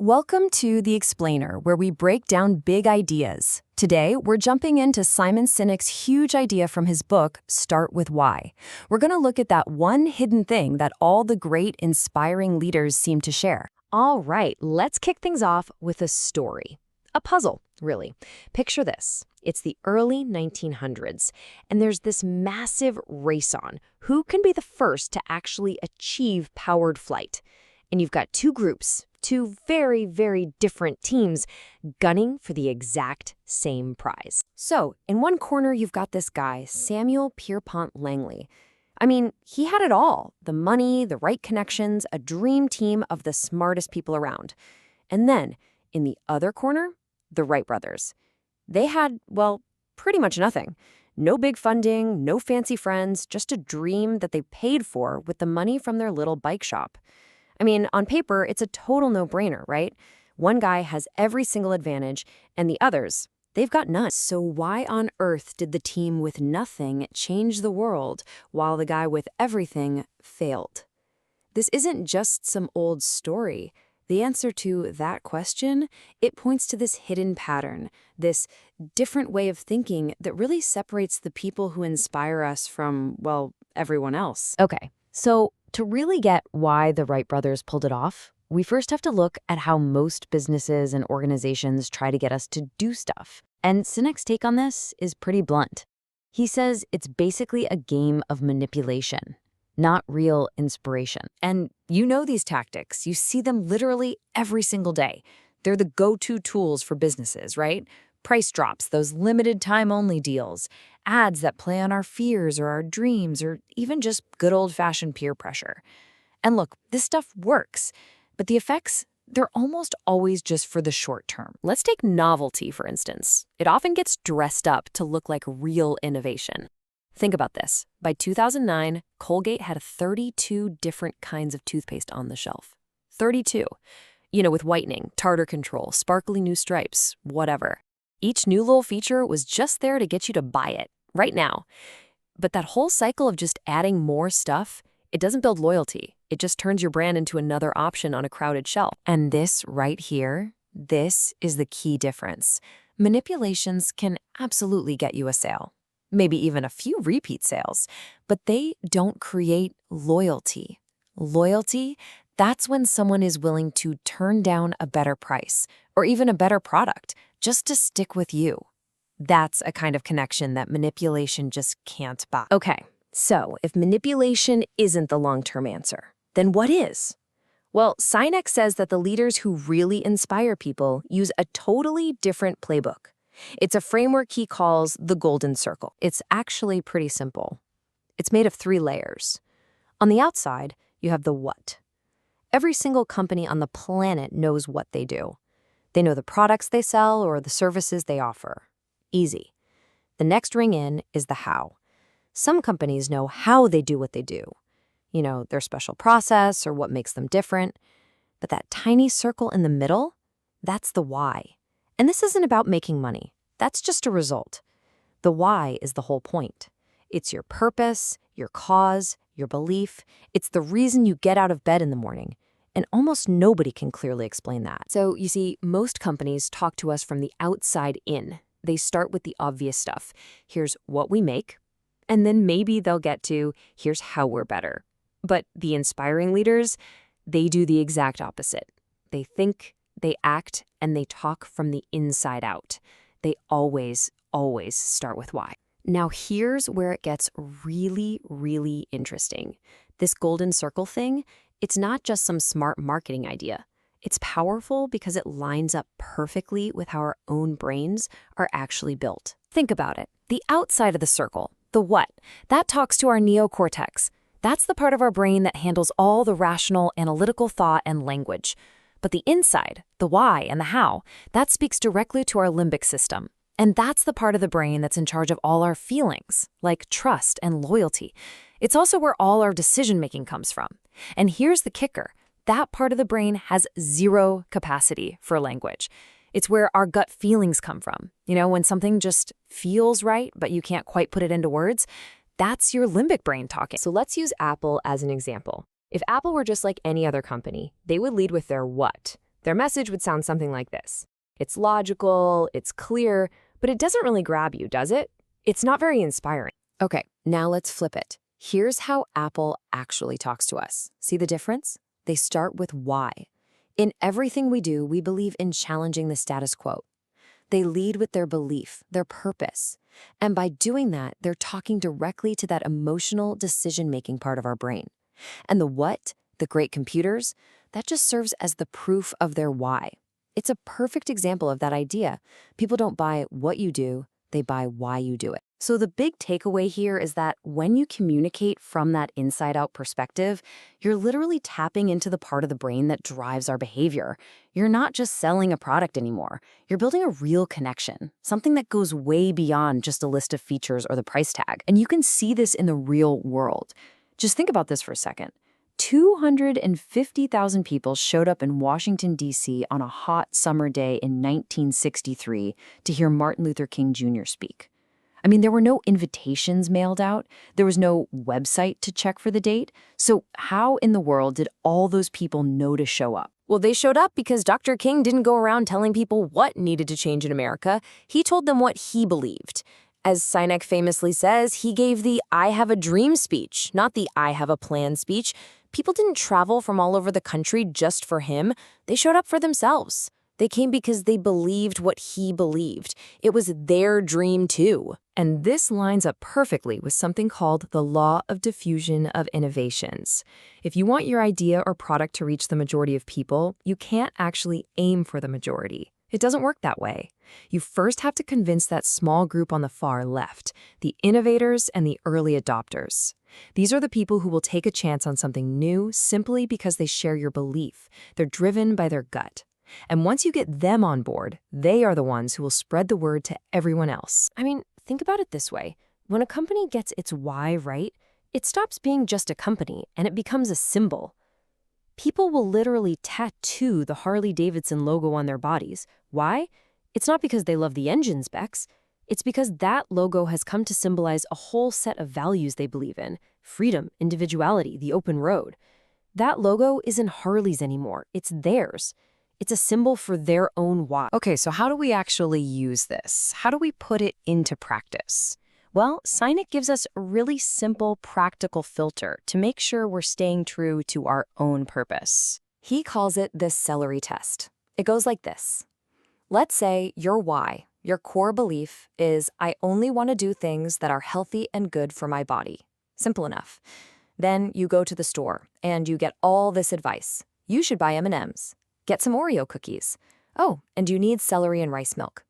Welcome to The Explainer, where we break down big ideas. Today, we're jumping into Simon Sinek's huge idea from his book, Start With Why. We're going to look at that one hidden thing that all the great, inspiring leaders seem to share. All right, let's kick things off with a story. A puzzle, really. Picture this. It's the early 1900s, and there's this massive race on. Who can be the first to actually achieve powered flight? And you've got two groups, two very, very different teams, gunning for the exact same prize. So, in one corner, you've got this guy, Samuel Pierpont Langley. I mean, he had it all. The money, the right connections, a dream team of the smartest people around. And then, in the other corner, the Wright brothers. They had, well, pretty much nothing. No big funding, no fancy friends, just a dream that they paid for with the money from their little bike shop. I mean, on paper, it's a total no-brainer, right? One guy has every single advantage, and the others, they've got none. So why on earth did the team with nothing change the world while the guy with everything failed? This isn't just some old story. The answer to that question, it points to this hidden pattern, this different way of thinking that really separates the people who inspire us from, well, everyone else. Okay, so to really get why the Wright brothers pulled it off, we first have to look at how most businesses and organizations try to get us to do stuff. And Sinek's take on this is pretty blunt. He says it's basically a game of manipulation, not real inspiration. And you know these tactics. You see them literally every single day. They're the go-to tools for businesses, right? Price drops, those limited time-only deals, ads that play on our fears or our dreams, or even just good old-fashioned peer pressure. And look, this stuff works, but the effects, they're almost always just for the short term. Let's take novelty, for instance. It often gets dressed up to look like real innovation. Think about this. By 2009, Colgate had 32 different kinds of toothpaste on the shelf. 32. You know, with whitening, tartar control, sparkly new stripes, whatever. Each new little feature was just there to get you to buy it, right now. But that whole cycle of just adding more stuff, it doesn't build loyalty. It just turns your brand into another option on a crowded shelf. And this right here, this is the key difference. Manipulations can absolutely get you a sale, maybe even a few repeat sales, but they don't create loyalty. Loyalty, that's when someone is willing to turn down a better price or even a better product just to stick with you. That's a kind of connection that manipulation just can't buy. Okay, so if manipulation isn't the long-term answer, then what is? Well, Sinek says that the leaders who really inspire people use a totally different playbook. It's a framework he calls the Golden Circle. It's actually pretty simple. It's made of 3 layers. On the outside, you have the what. Every single company on the planet knows what they do. They know the products they sell or the services they offer. Easy. The next ring in is the how. Some companies know how they do what they do. You know, their special process or what makes them different. But that tiny circle in the middle, that's the why. And this isn't about making money. That's just a result. The why is the whole point. It's your purpose, your cause, your belief. It's the reason you get out of bed in the morning. And almost nobody can clearly explain that. So, you see, most companies talk to us from the outside in. They start with the obvious stuff. Here's what we make. And then maybe they'll get to, here's how we're better. But the inspiring leaders, they do the exact opposite. They think, they act, and they talk from the inside out. They always, always start with why. Now, here's where it gets really, really interesting. This golden circle thing, it's not just some smart marketing idea. It's powerful because it lines up perfectly with how our own brains are actually built. Think about it. The outside of the circle, the what, that talks to our neocortex. That's the part of our brain that handles all the rational, analytical thought and language. But the inside, the why and the how, that speaks directly to our limbic system. And that's the part of the brain that's in charge of all our feelings, like trust and loyalty. It's also where all our decision-making comes from. And here's the kicker. That part of the brain has 0 capacity for language. It's where our gut feelings come from. You know, when something just feels right, but you can't quite put it into words, that's your limbic brain talking. So let's use Apple as an example. If Apple were just like any other company, they would lead with their what. Their message would sound something like this. It's logical, it's clear, but it doesn't really grab you, does it? It's not very inspiring. Okay, now let's flip it. Here's how Apple actually talks to us. See the difference? They start with why. In everything we do, we believe in challenging the status quo. They lead with their belief, their purpose. And by doing that, they're talking directly to that emotional decision-making part of our brain. And the what, the great computers, that just serves as the proof of their why. It's a perfect example of that idea. People don't buy what you do, they buy why you do it. So the big takeaway here is that when you communicate from that inside-out perspective, you're literally tapping into the part of the brain that drives our behavior. You're not just selling a product anymore. You're building a real connection, something that goes way beyond just a list of features or the price tag. And you can see this in the real world. Just think about this for a second. 250,000 people showed up in Washington, D.C. on a hot summer day in 1963 to hear Martin Luther King Jr. speak. I mean, there were no invitations mailed out. There was no website to check for the date. So how in the world did all those people know to show up? Well, they showed up because Dr. King didn't go around telling people what needed to change in America. He told them what he believed. As Sinek famously says, he gave the I have a dream speech, not the I have a plan speech. People didn't travel from all over the country just for him. They showed up for themselves. They came because they believed what he believed. It was their dream too. And this lines up perfectly with something called the law of diffusion of innovations. If you want your idea or product to reach the majority of people, you can't actually aim for the majority. It doesn't work that way. You first have to convince that small group on the far left, the innovators and the early adopters. These are the people who will take a chance on something new simply because they share your belief. They're driven by their gut. And once you get them on board, they are the ones who will spread the word to everyone else. I mean, think about it this way. When a company gets its why right, it stops being just a company and it becomes a symbol. People will literally tattoo the Harley-Davidson logo on their bodies. Why? It's not because they love the engine specs. It's because that logo has come to symbolize a whole set of values they believe in: freedom, individuality, the open road. That logo isn't Harley's anymore. It's theirs. It's a symbol for their own why. Okay, so how do we actually use this? How do we put it into practice? Well, Sinek gives us a really simple, practical filter to make sure we're staying true to our own purpose. He calls it the celery test. It goes like this. Let's say your why, your core belief is, I only want to do things that are healthy and good for my body. Simple enough. Then you go to the store and you get all this advice. You should buy M&Ms. Get some Oreo cookies. Oh, and you need celery and rice milk.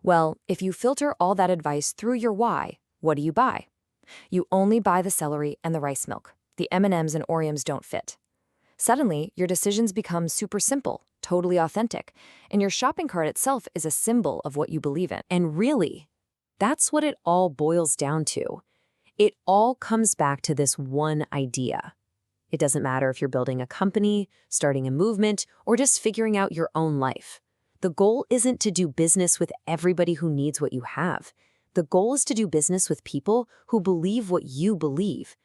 Well, if you filter all that advice through your why, what do you buy? You only buy the celery and the rice milk. The M&Ms and Oreos don't fit. Suddenly, your decisions become super simple, totally authentic, and your shopping cart itself is a symbol of what you believe in. And really, that's what it all boils down to. It all comes back to this one idea. It doesn't matter if you're building a company, starting a movement, or just figuring out your own life. The goal isn't to do business with everybody who needs what you have. The goal is to do business with people who believe what you believe,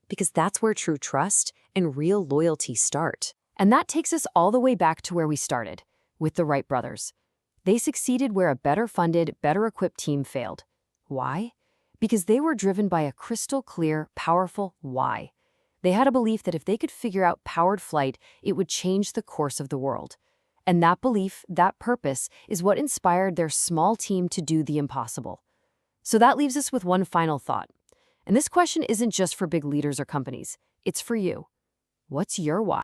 because that's where true trust and real loyalty start. And that takes us all the way back to where we started, with the Wright brothers. They succeeded where a better-funded, better-equipped team failed. Why? Because they were driven by a crystal-clear, powerful why. They had a belief that if they could figure out powered flight, it would change the course of the world. And that belief, that purpose, is what inspired their small team to do the impossible. So that leaves us with one final thought. And this question isn't just for big leaders or companies. It's for you. What's your why?